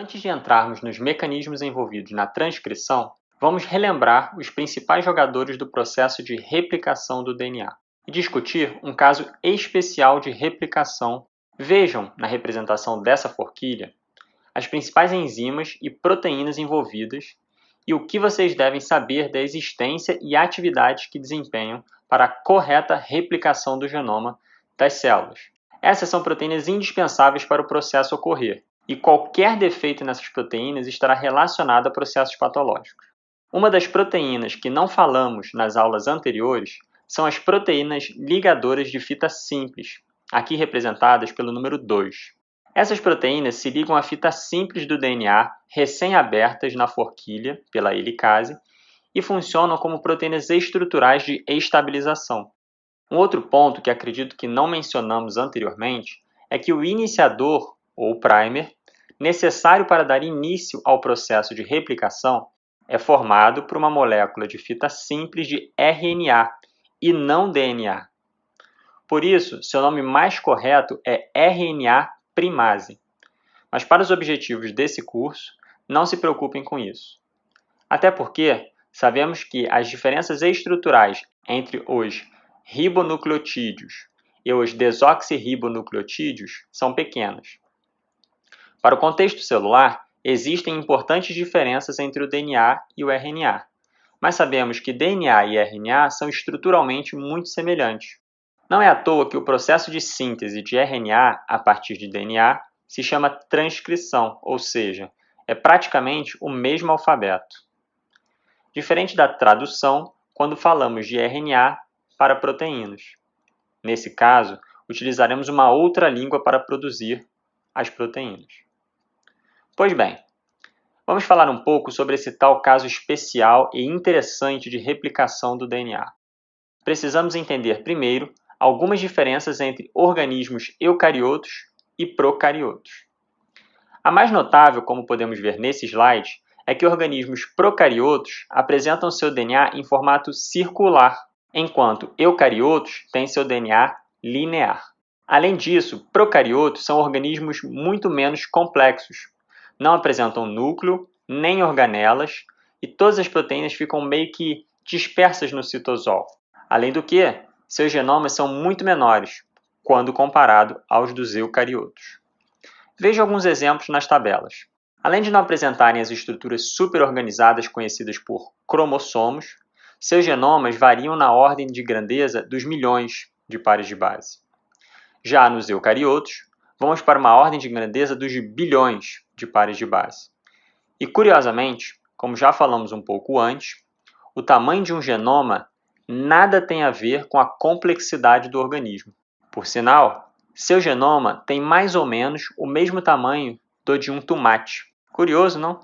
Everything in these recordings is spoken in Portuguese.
Antes de entrarmos nos mecanismos envolvidos na transcrição, vamos relembrar os principais jogadores do processo de replicação do DNA e discutir um caso especial de replicação. Vejam na representação dessa forquilha as principais enzimas e proteínas envolvidas e o que vocês devem saber da existência e atividades que desempenham para a correta replicação do genoma das células. Essas são proteínas indispensáveis para o processo ocorrer, e qualquer defeito nessas proteínas estará relacionado a processos patológicos. Uma das proteínas que não falamos nas aulas anteriores são as proteínas ligadoras de fita simples, aqui representadas pelo número 2. Essas proteínas se ligam à fita simples do DNA recém-abertas na forquilha pela helicase e funcionam como proteínas estruturais de estabilização. Um outro ponto que acredito que não mencionamos anteriormente é que o iniciador, ou primer, necessário para dar início ao processo de replicação é formado por uma molécula de fita simples de RNA e não DNA. Por isso, seu nome mais correto é RNA primase. Mas para os objetivos desse curso, não se preocupem com isso. Até porque sabemos que as diferenças estruturais entre os ribonucleotídeos e os desoxirribonucleotídeos são pequenas. Para o contexto celular, existem importantes diferenças entre o DNA e o RNA, mas sabemos que DNA e RNA são estruturalmente muito semelhantes. Não é à toa que o processo de síntese de RNA a partir de DNA se chama transcrição, ou seja, é praticamente o mesmo alfabeto. Diferente da tradução quando falamos de RNA para proteínas. Nesse caso, utilizaremos uma outra língua para produzir as proteínas. Pois bem, vamos falar um pouco sobre esse tal caso especial e interessante de replicação do DNA. Precisamos entender primeiro algumas diferenças entre organismos eucariotos e procariotos. A mais notável, como podemos ver nesse slide, é que organismos procariotos apresentam seu DNA em formato circular, enquanto eucariotos têm seu DNA linear. Além disso, procariotos são organismos muito menos complexos, não apresentam núcleo, nem organelas, e todas as proteínas ficam meio que dispersas no citosol. Além do que, seus genomas são muito menores, quando comparado aos dos eucariotos. Veja alguns exemplos nas tabelas. Além de não apresentarem as estruturas superorganizadas conhecidas por cromossomos, seus genomas variam na ordem de grandeza dos milhões de pares de base. Já nos eucariotos, vamos para uma ordem de grandeza dos bilhões de pares de base. E curiosamente, como já falamos um pouco antes, o tamanho de um genoma nada tem a ver com a complexidade do organismo. Por sinal, seu genoma tem mais ou menos o mesmo tamanho do de um tomate. Curioso, não?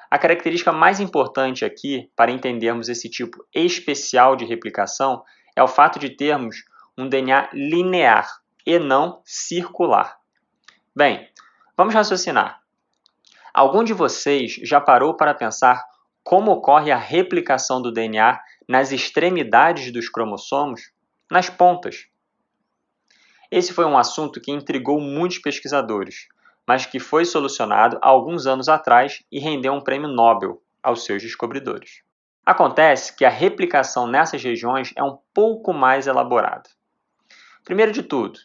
A característica mais importante aqui para entendermos esse tipo especial de replicação é o fato de termos um DNA linear e não circular. Bem, vamos raciocinar. Algum de vocês já parou para pensar como ocorre a replicação do DNA nas extremidades dos cromossomos, nas pontas? Esse foi um assunto que intrigou muitos pesquisadores, mas que foi solucionado há alguns anos atrás e rendeu um prêmio Nobel aos seus descobridores. Acontece que a replicação nessas regiões é um pouco mais elaborada. Primeiro de tudo,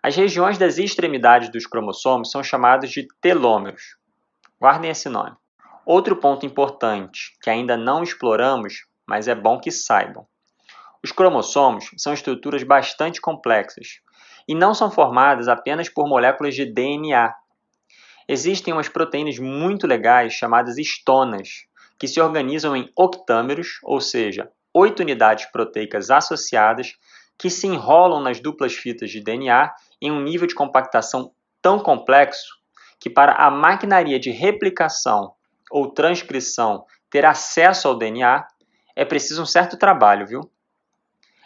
as regiões das extremidades dos cromossomos são chamadas de telômeros. Guardem esse nome. Outro ponto importante que ainda não exploramos, mas é bom que saibam. Os cromossomos são estruturas bastante complexas e não são formadas apenas por moléculas de DNA. Existem umas proteínas muito legais chamadas histonas, que se organizam em octâmeros, ou seja, 8 unidades proteicas associadas que se enrolam nas duplas fitas de DNA em um nível de compactação tão complexo que para a maquinaria de replicação ou transcrição ter acesso ao DNA é preciso um certo trabalho, viu?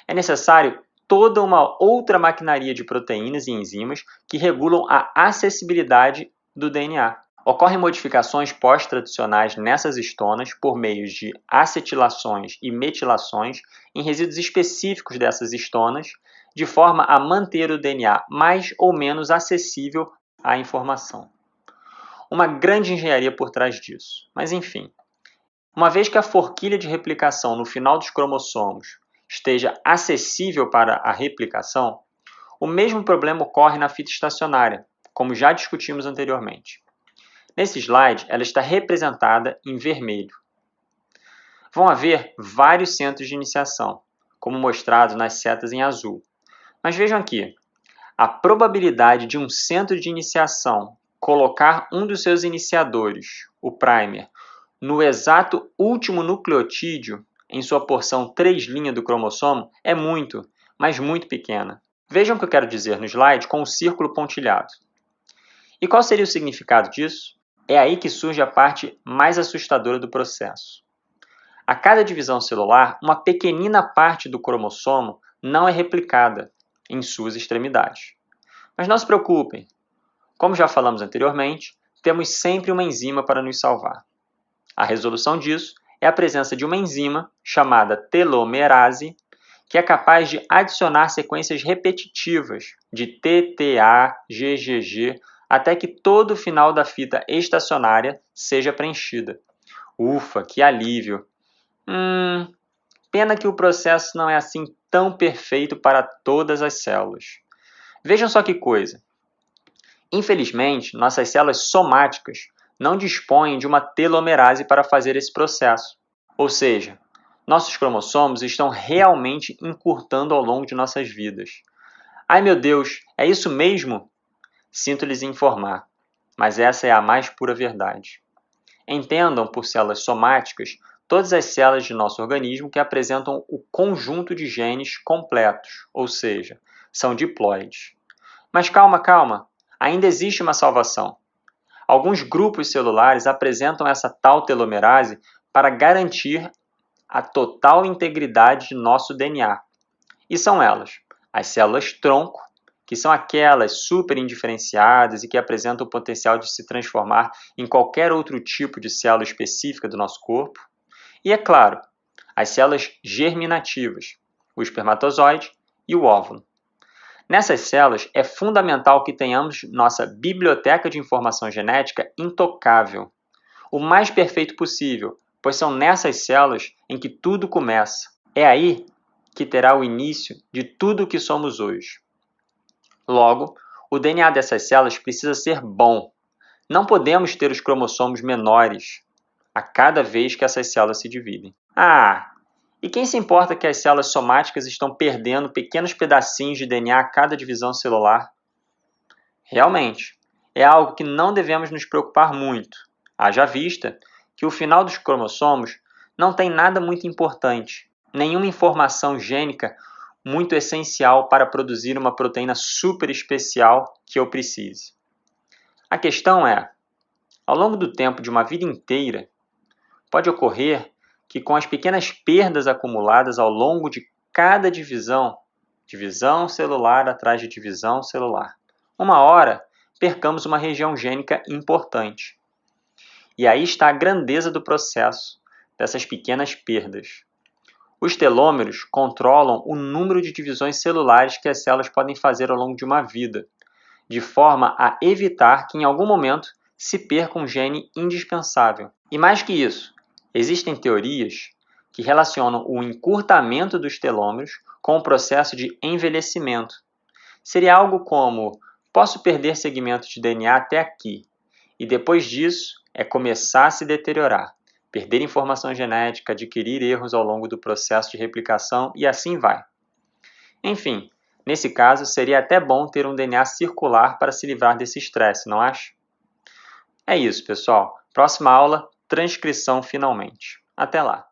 É necessário toda uma outra maquinaria de proteínas e enzimas que regulam a acessibilidade do DNA. Ocorrem modificações pós-traducionais nessas histonas por meio de acetilações e metilações em resíduos específicos dessas histonas, de forma a manter o DNA mais ou menos acessível à informação. uma grande engenharia por trás disso. Mas enfim, uma vez que a forquilha de replicação no final dos cromossomos esteja acessível para a replicação, o mesmo problema ocorre na fita estacionária, como já discutimos anteriormente. Nesse slide, ela está representada em vermelho. Vão haver vários centros de iniciação, como mostrado nas setas em azul. Mas vejam aqui, a probabilidade de um centro de iniciação colocar um dos seus iniciadores, o primer, no exato último nucleotídeo, em sua porção 3' do cromossomo, é muito, mas muito pequena. Vejam o que eu quero dizer no slide com o círculo pontilhado. E qual seria o significado disso? É aí que surge a parte mais assustadora do processo. A cada divisão celular, uma pequenina parte do cromossomo não é replicada em suas extremidades. Mas não se preocupem, como já falamos anteriormente, temos sempre uma enzima para nos salvar. A resolução disso é a presença de uma enzima chamada telomerase, que é capaz de adicionar sequências repetitivas de TTA, GGG, até que todo o final da fita estacionária seja preenchida. Ufa, que alívio! Pena que o processo não é assim tão perfeito para todas as células. Vejam só que coisa. Infelizmente, nossas células somáticas não dispõem de uma telomerase para fazer esse processo. Ou seja, nossos cromossomos estão realmente encurtando ao longo de nossas vidas. Ai meu Deus, é isso mesmo? Sinto lhes informar, mas essa é a mais pura verdade. Entendam por células somáticas todas as células de nosso organismo que apresentam o conjunto de genes completos, ou seja, são diploides. Mas calma, ainda existe uma salvação. Alguns grupos celulares apresentam essa tal telomerase para garantir a total integridade de nosso DNA. E são elas, as células-tronco, que são aquelas super indiferenciadas e que apresentam o potencial de se transformar em qualquer outro tipo de célula específica do nosso corpo. E, é claro, as células germinativas, o espermatozoide e o óvulo. Nessas células, é fundamental que tenhamos nossa biblioteca de informação genética intocável, o mais perfeito possível, pois são nessas células em que tudo começa. É aí que terá o início de tudo o que somos hoje. Logo, o DNA dessas células precisa ser bom. Não podemos ter os cromossomos menores a cada vez que essas células se dividem. E quem se importa que as células somáticas estão perdendo pequenos pedacinhos de DNA a cada divisão celular? Realmente, é algo que não devemos nos preocupar muito, haja vista que o final dos cromossomos não tem nada muito importante, nenhuma informação gênica muito essencial para produzir uma proteína super especial que eu precise. A questão é, ao longo do tempo de uma vida inteira, pode ocorrer que com as pequenas perdas acumuladas ao longo de cada divisão celular atrás de divisão celular, uma hora percamos uma região gênica importante. E aí está a grandeza do processo dessas pequenas perdas. Os telômeros controlam o número de divisões celulares que as células podem fazer ao longo de uma vida, de forma a evitar que em algum momento se perca um gene indispensável. E mais que isso, existem teorias que relacionam o encurtamento dos telômeros com o processo de envelhecimento. Seria algo como: posso perder segmentos de DNA até aqui, e depois disso é começar a se deteriorar, perder informação genética, adquirir erros ao longo do processo de replicação e assim vai. Enfim, nesse caso seria até bom ter um DNA circular para se livrar desse estresse, não acha? É isso, pessoal. Próxima aula, transcrição finalmente. Até lá!